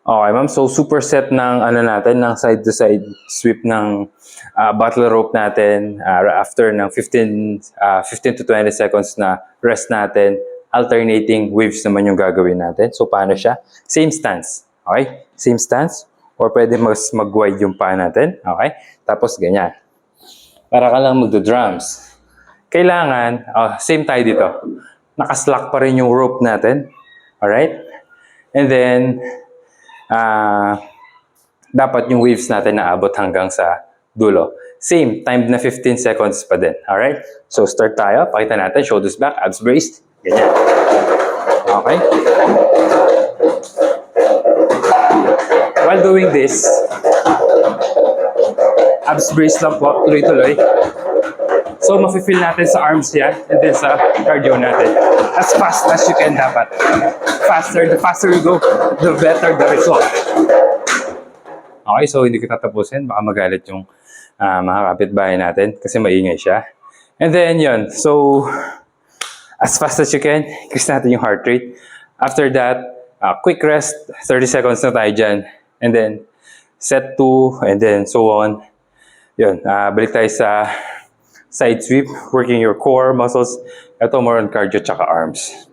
Okay, ma'am. So, superset ng ano natin, ng side-to-side sweep ng bottle rope natin after ng 15 to 20 seconds na rest natin. Alternating waves naman yung gagawin natin. So, paano siya? Same stance. Okay? Same stance. Or pwede mas mag-wide yung paa natin. Okay? Tapos, ganyan. Para ka lang magdo-drums. Kailangan, same tayo dito. Nakaslack pa rin yung rope natin. Alright? And then, dapat yung waves natin naabot hanggang sa dulo. Same, timed na 15 seconds pa din. Alright? So, start tayo. Pakita natin. Shoulders back, abs braced. Ganyan. Okay? While doing this, abs braced lang po. Tuloy-tuloy. So, mafe-feel natin sa arms yan and then sa cardio natin. As fast as you can dapat. The faster you go, the better the result. Okay, so hindi ko tatapusin. Baka magalit yung mga kapitbahay natin kasi maingay siya. And then, yun. So, as fast as you can, increase natin yung heart rate. After that, quick rest. 30 seconds na tayo dyan. And then, set 2, and then so on. Yun, balik tayo sa side sweep, working your core muscles. Ito more on cardio tsaka arms.